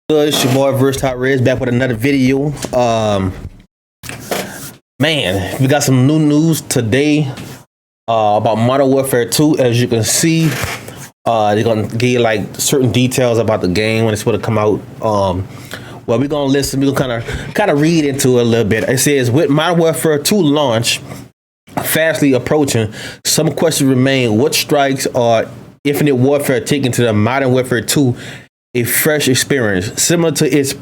Good, it's your boy Versatile Reds back with another video. Man, we got some new news today about Modern Warfare 2. As you can see, they're gonna give you like certain details about the game when it's supposed to come out. Well, we're gonna listen. We're gonna kind of read into it a little bit. It says, with Modern Warfare 2 launch fastly approaching, some questions remain. What strikes are Infinite Warfare taking to the Modern Warfare 2 a fresh experience? Similar to its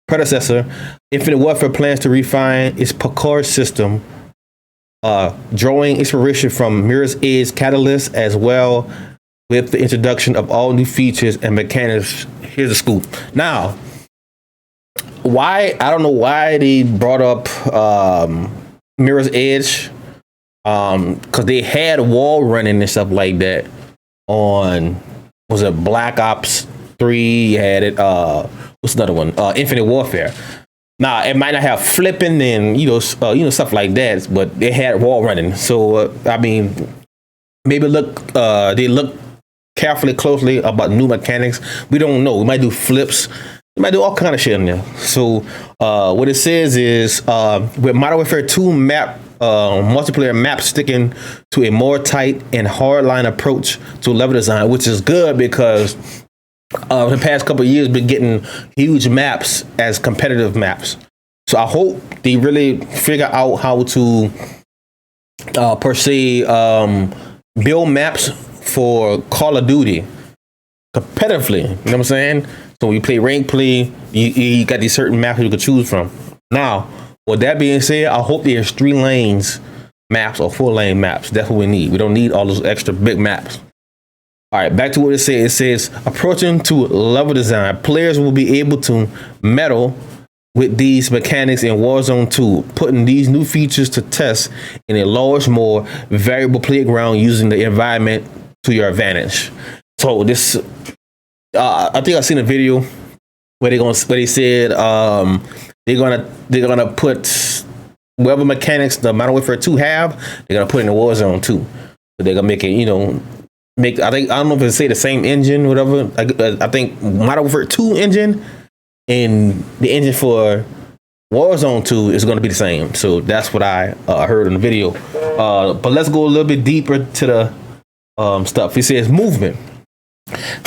predecessor, Infinite Warfare plans to refine its parkour system, drawing inspiration from Mirror's Edge Catalyst, as well with the introduction of all new features and mechanics. Here's the scoop. Now, I don't know why they brought up Mirror's Edge, because they had wall running and stuff like that on, was it Black Ops 3? You had it, what's another one? Infinite Warfare. Now, it might not have flipping and stuff like that, but they had wall running. So I mean, maybe they look carefully, closely about new mechanics. We don't know. We might do flips. We might do all kind of shit in there. So what it says is, with Modern Warfare 2 multiplayer map sticking to a more tight and hardline approach to level design, which is good because the past couple of years been getting huge maps as competitive maps. So I hope they really figure out how to per se build maps for Call of Duty competitively. You know what I'm saying? So when you play rank play, you got these certain maps you can choose from. Now, with that being said, I hope there's 3 lanes maps or 4 lane maps. That's what we need. We don't need all those extra big maps. All right, back to what it says. It says, approaching to level design, players will be able to meddle with these mechanics in Warzone 2, putting these new features to test in a large, more variable playground using the environment to your advantage. So this, I think I've seen a video where they said they're gonna put whatever mechanics the Modern Warfare 2 have, they're gonna put in the Warzone 2. So they're gonna make it, I don't know if it's say the same engine, whatever. I think Modern Warfare 2 engine and the engine for Warzone 2 is going to be the same. So that's what I heard in the video. But let's go a little bit deeper to the stuff. It says movement,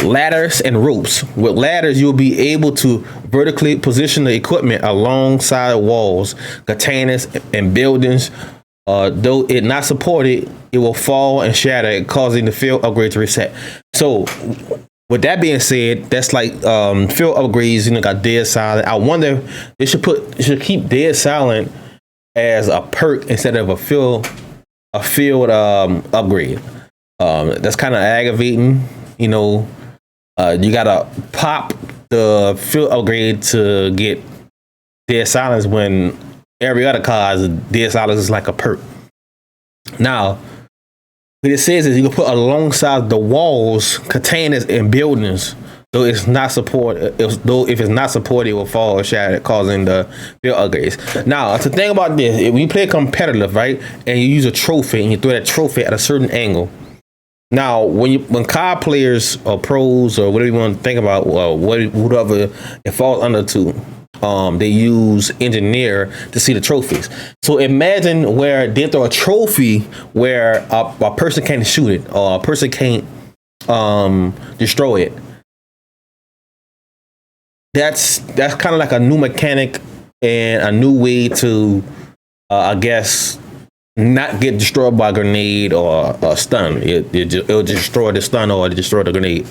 ladders and ropes. With ladders, you'll be able to vertically position the equipment alongside walls, containers, and buildings. Though it not supported, it will fall and shatter, causing the field upgrade to reset. So with that being said, that's like field upgrades, got dead silent. I wonder they should keep dead silent as a perk instead of a field upgrade. That's kind of aggravating. You gotta pop the field upgrade to get dead silence when every other cause dead silence is like a perk. Now, what it says is you can put alongside the walls, containers, and buildings. Though it's not supported, if it's not supported, it will fall or shatter, causing the field upgrades. Now, the thing about this, if you play competitive, right, and you use a trophy and you throw that trophy at a certain angle. Now, when COD players or pros or whatever you want to think about, whatever it falls under to, they use engineer to see the trophies. So imagine where they throw a trophy where a person can't shoot it or a person can't destroy it. That's kind of like a new mechanic and a new way to, I guess, not get destroyed by a grenade or a stun. It'll destroy the stun or destroy the grenade.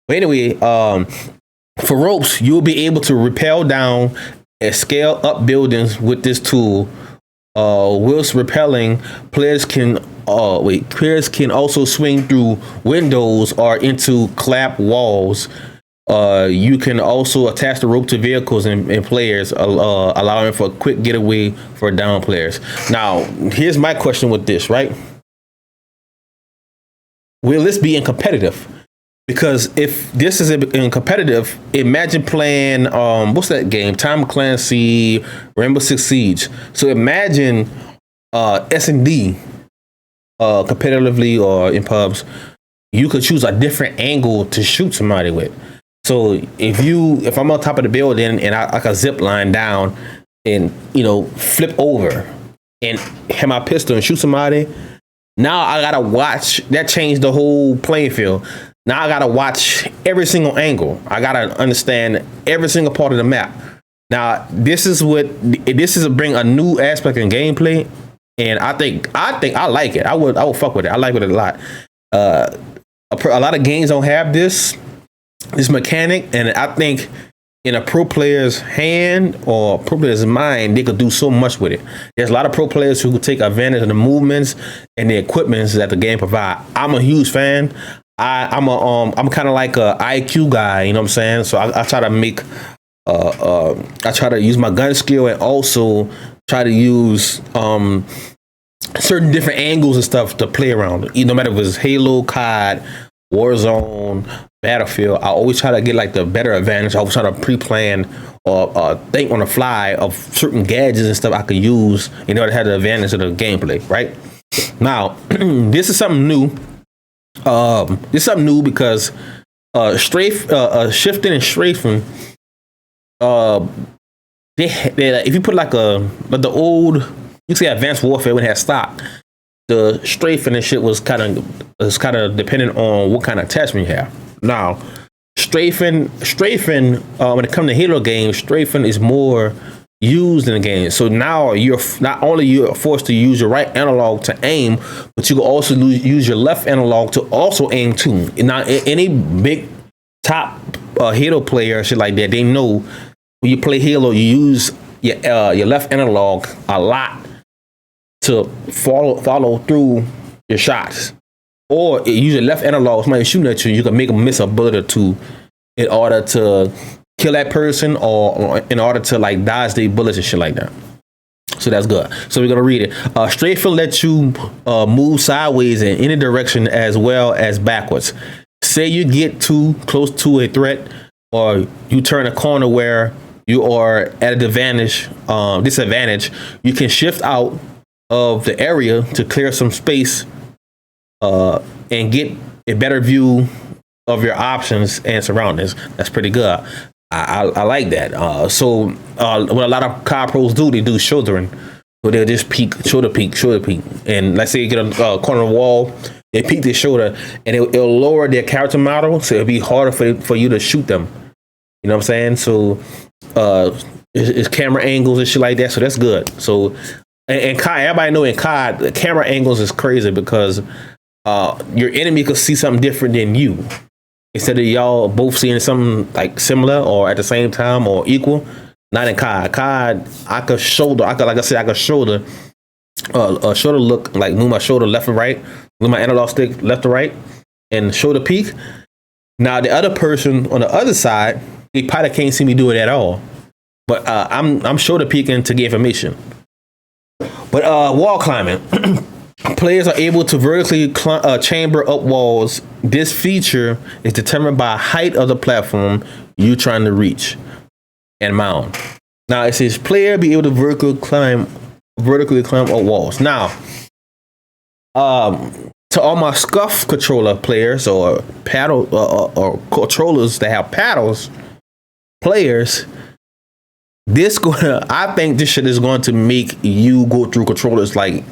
But anyway, for ropes, you'll be able to rappel down and scale up buildings with this tool. Whilst rappelling, players can also swing through windows or into collapsed walls. You can also attach the rope to vehicles and players, allowing for a quick getaway for down players. Now, here's my question with this, right? Will this be in competitive? Because if this is in competitive, imagine playing, what's that game? Tom Clancy, Rainbow Six Siege. So imagine S&D competitively or in pubs, you could choose a different angle to shoot somebody with. So if I'm on top of the building and I can zip line down and flip over and have my pistol and shoot somebody, now I gotta watch. That changed the whole playing field. Now I gotta watch every single angle. I gotta understand every single part of the map. Now this is bring a new aspect in gameplay, and I think I like it. I would fuck with it. I like it a lot. A lot of games don't have this mechanic, and I think in a pro player's hand or pro player's mind, they could do so much with it. There's a lot of pro players who could take advantage of the movements and the equipments that the game provide. I'm a huge fan. I'm kind of like a IQ guy, you know what I'm saying? So I try to make I try to use my gun skill and also try to use certain different angles and stuff to play around. No matter if it's Halo, COD, Warzone, Battlefield, I always try to get like the better advantage. I always try to pre-plan or think on the fly of certain gadgets and stuff I could use in order to have the advantage of the gameplay, right? Now, this is something new. This is something new because shifting and strafing, if you put like the old, you say Advanced Warfare when it had stock, the strafing and shit was kind of dependent on what kind of attachment you have. Now, strafing when it comes to Halo games, strafing is more used in the game. So now you're not only forced to use your right analog to aim, but you can also use your left analog to also aim too. Now, any big top Halo player, shit like that, they know when you play Halo, you use your left analog a lot to follow through your shots. Or use your left analog, somebody shooting at you, you can make them miss a bullet or two in order to kill that person or in order to like dodge their bullets and shit like that. So that's good. So we're gonna read it. Strafing lets you move sideways in any direction as well as backwards. Say you get too close to a threat, or you turn a corner where you are at a disadvantage, you can shift out of the area to clear some space and get a better view of your options and surroundings. That's pretty good. I like that. So what a lot of COD pros do, they do shouldering. So they'll just shoulder peek. And let's say you get a corner of the wall, they peek their shoulder, and it'll lower their character model, so it'll be harder for you to shoot them. You know what I'm saying? So it's camera angles and shit like that. So that's good. So and COD, everybody know in COD, the camera angles is crazy because your enemy could see something different than you. Instead of y'all both seeing something like similar or at the same time or equal. Not in COD. COD, I could shoulder a shoulder look, like move my shoulder left and right, move my analog stick left to right, and shoulder peek. Now the other person on the other side, they probably can't see me do it at all. But I'm shoulder peeking to get information. But wall climbing. Players are able to vertically chamber up walls. This feature is determined by height of the platform you're trying to reach and mount. Now it says player be able to vertically climb up walls. Now, to all my scuff controller players or paddle or controllers that have paddles, players, I think this shit is going to make you go through controllers like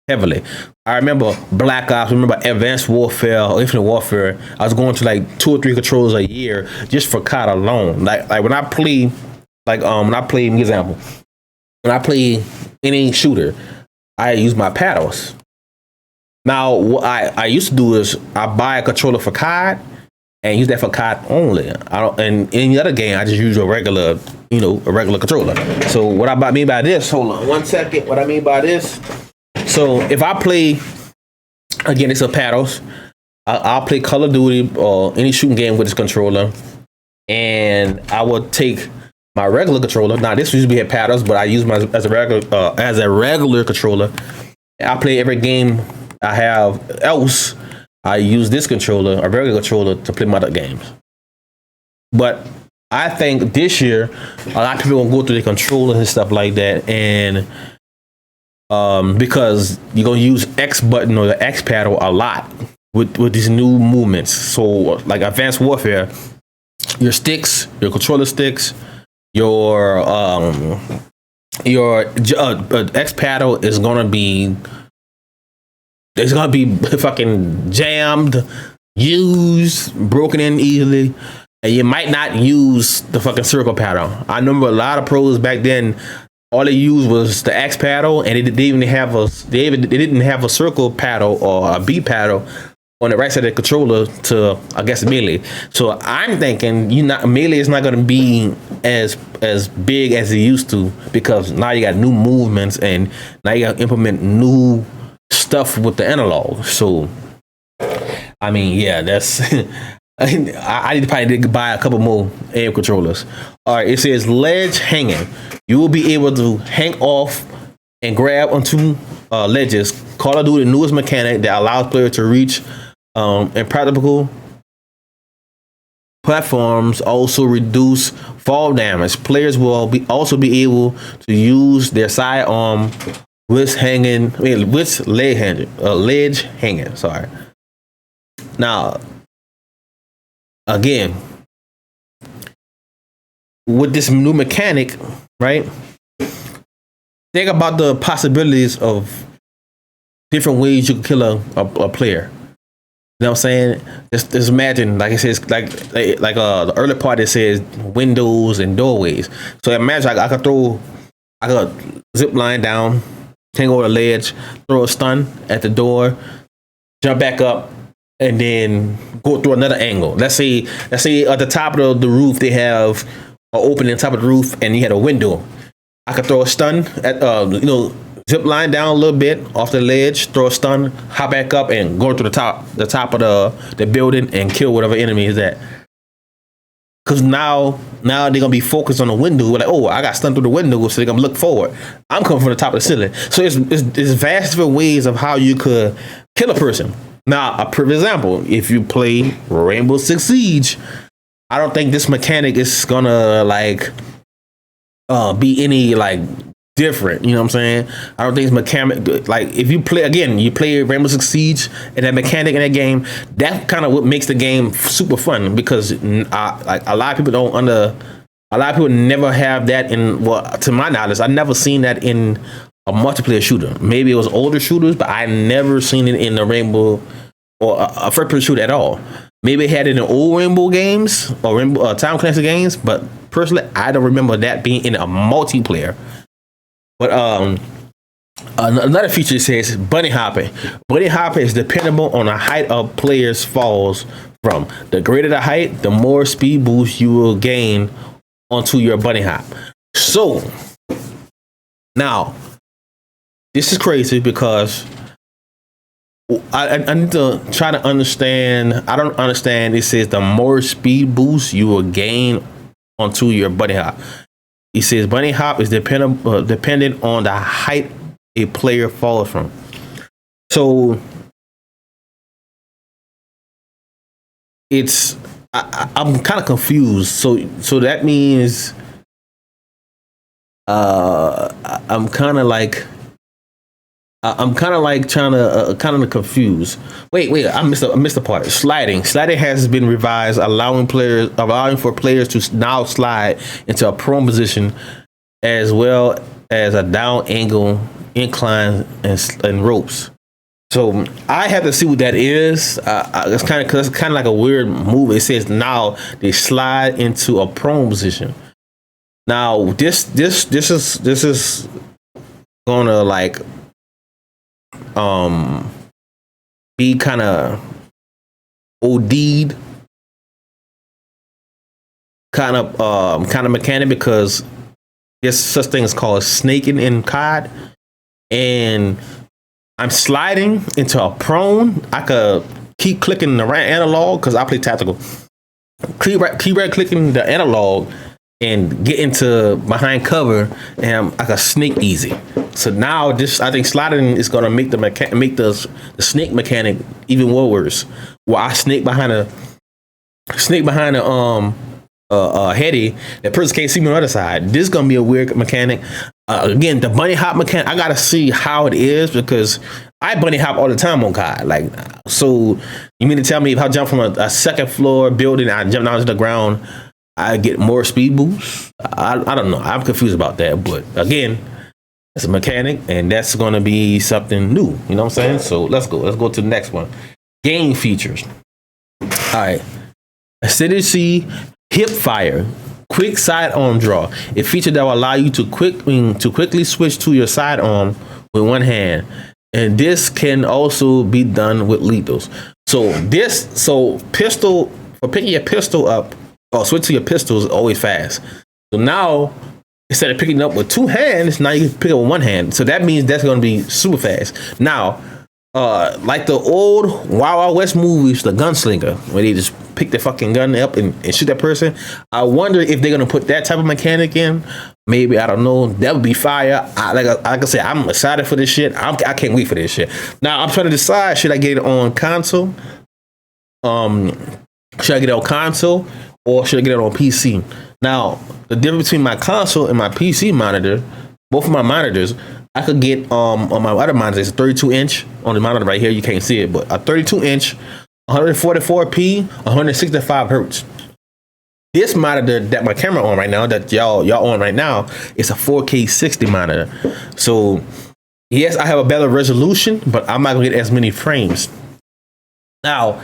heavily. I remember Black Ops, Advanced Warfare or Infinite Warfare. I was going to like 2 or 3 controllers a year just for COD alone. Like when I play, example, when I play any shooter, I use my paddles. Now what I used to do is I buy a controller for COD and use that for COD only. And any other game I just use a regular controller. So what I mean by this, hold on 1 second. What I mean by this. So if I play, again, it's a paddles. I'll play Call of Duty or any shooting game with this controller, and I will take my regular controller. Now this usually have paddles, but I use my as a regular controller. I play every game I have else. I use this controller, a regular controller, to play my other games. But I think this year a lot of people gonna go through the controllers and stuff like that, and because you're gonna use X button or the X paddle a lot with these new movements. So like Advanced Warfare, your sticks, your controller sticks, your X paddle is gonna be fucking jammed, used, broken in easily, and you might not use the fucking circle paddle. I remember a lot of pros back then. All they used was the X paddle, and they didn't have a circle paddle or a B paddle on the right side of the controller to, I guess, melee. So I'm thinking melee is not going to be as big as it used to, because now you got new movements and now you got to implement new stuff with the analog. So I mean, yeah, that's I need to probably buy a couple more aim controllers. All right, it says ledge hanging. You will be able to hang off and grab onto ledges. Call of Duty, the newest mechanic that allows players to reach impractical platforms, also reduce fall damage. Players will also be able to use their sidearm with ledge hanging. Sorry. Now, again, with this new mechanic, right? Think about the possibilities of different ways you can kill a player. You know what I'm saying? Just imagine, like it says, like the early part, it says windows and doorways. So imagine I could zip line down, hang over the ledge, throw a stun at the door, jump back up, and then go through another angle. Let's say at the top of the roof they have an opening on top of the roof, and you had a window. I could throw a stun at zip line down a little bit off the ledge, throw a stun, hop back up, and go through the top of the building and kill whatever enemy is at. Because now they're gonna be focused on the window. Like, oh, I got stunned through the window, so they're gonna look forward. I'm coming from the top of the ceiling. So it's vast different ways of how you could kill a person. Now, a perfect example: if you play Rainbow Six Siege, I don't think this mechanic is gonna be any different. You know what I'm saying? I don't think it's mechanic. Like, if you play Rainbow Six Siege and that mechanic in that game, that kind of what makes the game super fun, because a lot of people never have that in. Well, to my knowledge, I've never seen that in a multiplayer shooter. Maybe it was older shooters, but I never seen it in the Rainbow or a first-person shooter at all. Maybe it had it in old Rainbow games or Rainbow Time Clancy games, but personally, I don't remember that being in a multiplayer. But another feature says bunny hopping. Bunny hopping is dependable on the height of players falls from. The greater the height, the more speed boost you will gain onto your bunny hop. So now, this is crazy because I need to try to understand. I don't understand. It says the more speed boost you will gain onto your bunny hop. He says bunny hop is dependent on the height a player falls from. So I'm kind of confused. So that means I'm kind of confused. Wait, I missed the part. Sliding has been revised, allowing for players to now slide into a prone position, as well as a down angle, incline, and ropes. So I have to see what that is. It's kind of like a weird move. It says now they slide into a prone position. Now this is gonna be kind of OD'd kind of mechanic, because there's such thing as called snaking in COD, and I'm sliding into a prone. I could keep clicking the right analog because I play tactical. Keep right clicking the analog and get into behind cover, and I can snake easy. So now I think sliding is gonna make the snake mechanic even worse. While I snake behind a heady, that person can't see me on the other side. This is gonna be a weird mechanic. Again, the bunny hop mechanic, I gotta see how it is, because I bunny hop all the time on COD. So you mean to tell me if I jump from a second floor building, I jump down to the ground, I get more speed boosts. I don't know. I'm confused about that. But again, it's a mechanic, and that's going to be something new. You know what I'm saying? So let's go. Let's go to the next one. Game features. All right. Acidity hip fire. Quick sidearm draw. A feature that will allow you to quickly switch to your sidearm with one hand. And this can also be done with lethals. So pistol, for picking your pistol up, or switch to your pistols is always fast. So now, instead of picking it up with two hands, now you can pick it up with one hand. So that means that's going to be super fast. Now, like the old Wild Wild West movies, the gunslinger, where they just pick the fucking gun up and shoot that person. I wonder if they're gonna put that type of mechanic in. Maybe, I don't know. That would be fire. Like I said, I'm excited for this shit. I can't wait for this shit. Now I'm trying to decide: should I get it on console? Should I get it on console or should I get it on PC? Now the difference between my console and my PC monitor, both of my monitors, I could get on my other monitor. It's a 32-inch on the monitor right here. You can't see it, but a 32-inch, 144p, 165 hertz. This monitor that my camera on right now, that y'all on right now, is a 4K 60 monitor. So yes, I have a better resolution, but I'm not gonna get as many frames. Now,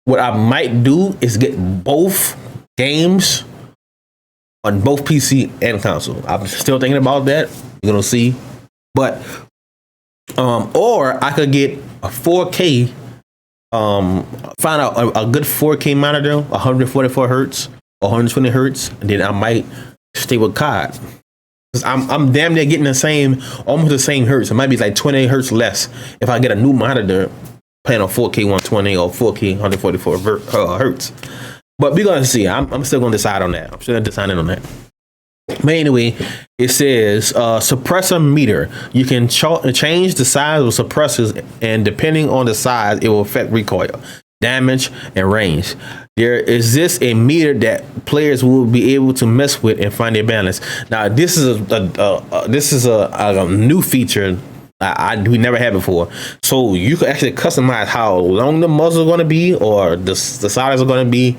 what I might do is get both games on both PC and console. I'm still thinking about that. You're gonna see. But or I could get a 4K, find out a good 4K monitor, 144 hertz, 120 hertz, and then I might stay with COD. Cause I'm damn near getting almost the same hertz. It might be like 20 hertz less if I get a new monitor playing on 4K 120 or 4K 144 hertz. But we're gonna see. I'm still gonna decide on that. I'm still deciding on that. But anyway, it says suppressor meter. You can change the size of suppressors, and depending on the size, it will affect recoil, damage, and range. There exists a meter that players will be able to mess with and find their balance. Now, this is a new feature we never had before. So you can actually customize how long the muzzle is going to be, or the sides are going to be,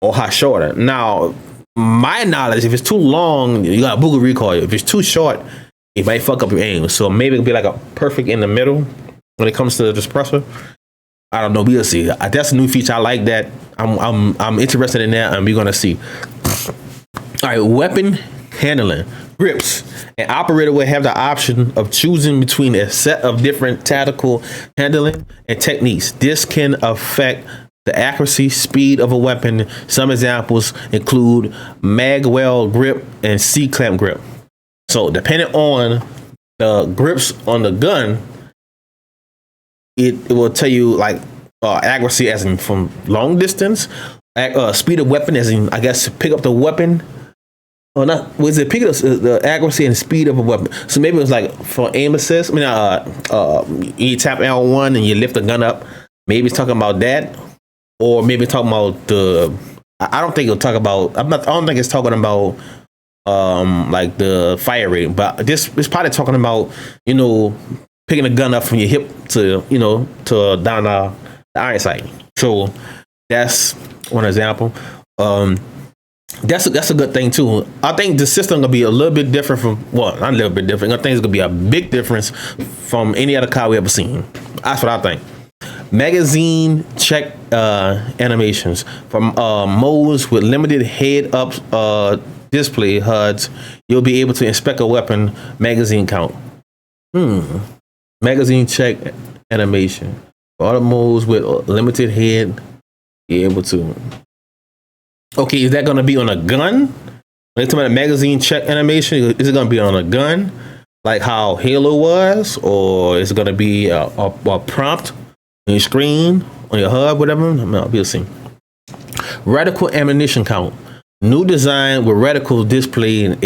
or how shorter. Now, my knowledge, if it's too long, you got a booger recoil. If it's too short, it might fuck up your aim. So maybe it'll be like a perfect in the middle when it comes to the suppressor. I don't know. We'll see. That's a new feature. I like that. I'm interested in that, and we're gonna see. All right, weapon handling. Grips. An operator will have the option of choosing between a set of different tactical handling and techniques. This can affect the accuracy, speed of a weapon. Some examples include mag well grip and C-clamp grip. So depending on the grips on the gun, it will tell you like accuracy as in from long distance, speed of weapon as in, I guess, pick up the weapon. Or not, was it pick up the accuracy and speed of a weapon? So maybe it was like for aim assist. I mean, you tap L1 and you lift the gun up. Maybe it's talking about that. Or maybe talking about I don't think it'll talk about. I don't think it's talking about like the fire rate. But this is probably talking about, you know, picking a gun up from your hip to, you know, to down the iron sight. So that's one example. That's a good thing too. I think the system gonna be a little bit different from, well, not a little bit different. I think it's gonna be a big difference from any other car we ever seen. That's what I think. Magazine check animations from modes with limited head-up display HUDs. You'll be able to inspect a weapon magazine count. Magazine check animation. For other modes with limited head, be able to. Okay, is that going to be on a gun? When they talking about a magazine check animation, is it going to be on a gun, like how Halo was, or is it going to be a prompt on your screen, on your HUD, whatever? We'll see. Reticle ammunition count. New design with reticle display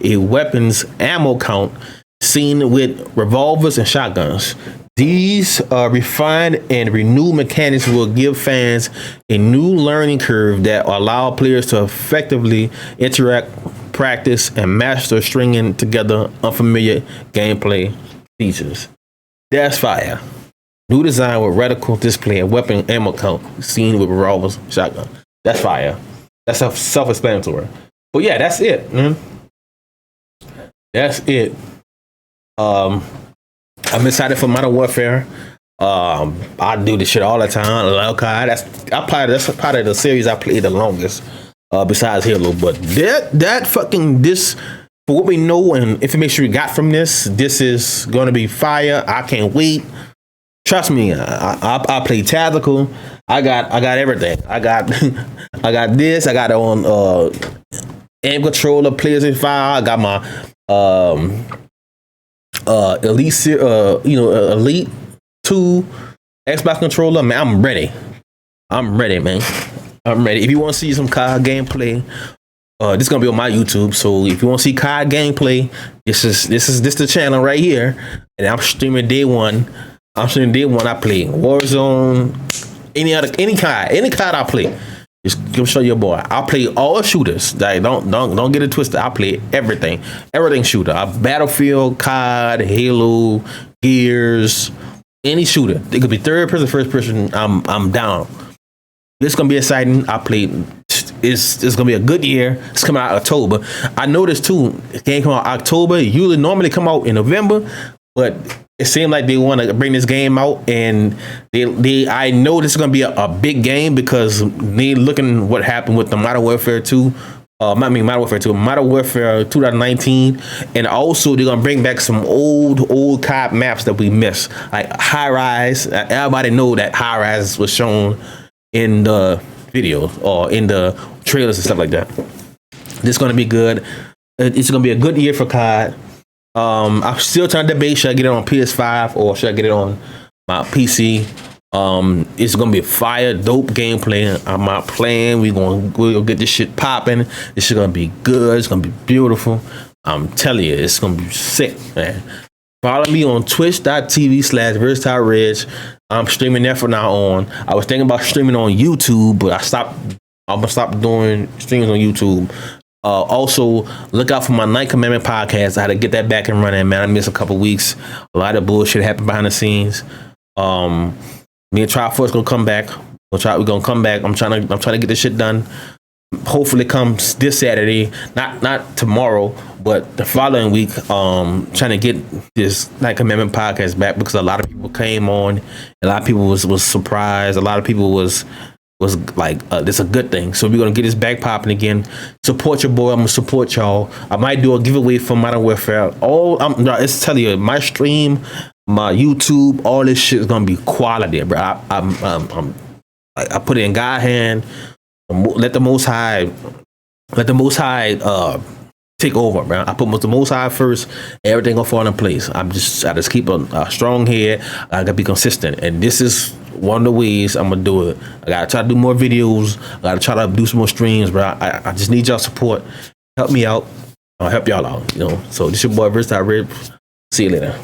a weapon's ammo count seen with revolvers and shotguns. These refined and renewed mechanics will give fans a new learning curve that allow players to effectively interact, practice, and master stringing together unfamiliar gameplay features. That's fire. New design with reticle display and weapon ammo count seen with revolvers, shotgun. That's fire. That's self-explanatory. But yeah, that's it, man. That's it. I'm excited for Modern Warfare. I do this shit all the time. Okay, that's probably the series I played the longest, besides Halo. But that fucking this, for what we know and information we got from this is gonna be fire. I can't wait. Trust me, I play tactical. I got everything. I got I got this. I got it on aim controller, PlayStation 5. I got my Elite Elite 2 Xbox controller. Man, I'm ready. Man. I'm ready. If you want to see some COD gameplay, this is gonna be on my YouTube. So if you want to see COD gameplay, this the channel right here, and I'm streaming day one. I play Warzone, any COD I play. Just go show your boy. I play all shooters. Like, don't get it twisted. I play everything shooter. Battlefield, COD, Halo, Gears, any shooter. It could be third person, first person. I'm down. This is gonna be exciting. It's gonna be a good year. It's coming out October. I noticed too. It can't come out October. Usually normally come out in November, but it seemed like they want to bring this game out, and I know this is going to be a big game because they looking what happened with the Modern Warfare 2. Modern Warfare 2019, and also they're gonna bring back some old COD maps that we missed, like High Rise. Everybody know that High Rise was shown in the videos or in the trailers and stuff like that. This is gonna be good. It's gonna be a good year for COD. I'm still trying to debate, should I get it on PS5 or should I get it on my PC? It's gonna be a fire, dope gameplay. I'm not playing. We'll get this shit popping. This shit gonna be good. It's gonna be beautiful. I'm telling you, it's gonna be sick, man. Follow me on twitch.tv/VersatileReg. I'm streaming there from now on. I was thinking about streaming on YouTube, but I'm gonna stop doing streams on YouTube. Also, look out for my Night Commandment podcast. I had to get that back and running, man. I missed a couple weeks. A lot of bullshit happened behind the scenes. Me and Triforce gonna come back. We're gonna come back. I'm trying to get this shit done. Hopefully, it comes this Saturday. Not tomorrow, but the following week. Trying to get this Night Commandment podcast back because a lot of people came on. A lot of people was surprised. A lot of people was like, this is a good thing. So we're gonna get this back popping again. Support your boy. I'm gonna support y'all. I might do a giveaway for Modern Warfare. It's telling you, my stream, my YouTube, all this shit is gonna be quality, bro. I put it in God's hand. Let the Most High take over, bro. I put the Most High first. Everything gonna fall in place. I just keep a strong head. I gotta be consistent, and this is one of the ways I'm gonna do it. I gotta try to do more videos. I gotta try to do some more streams, bro. I just need y'all support. Help me out. I'll help y'all out. So this your boy Versatile Rib. See you later.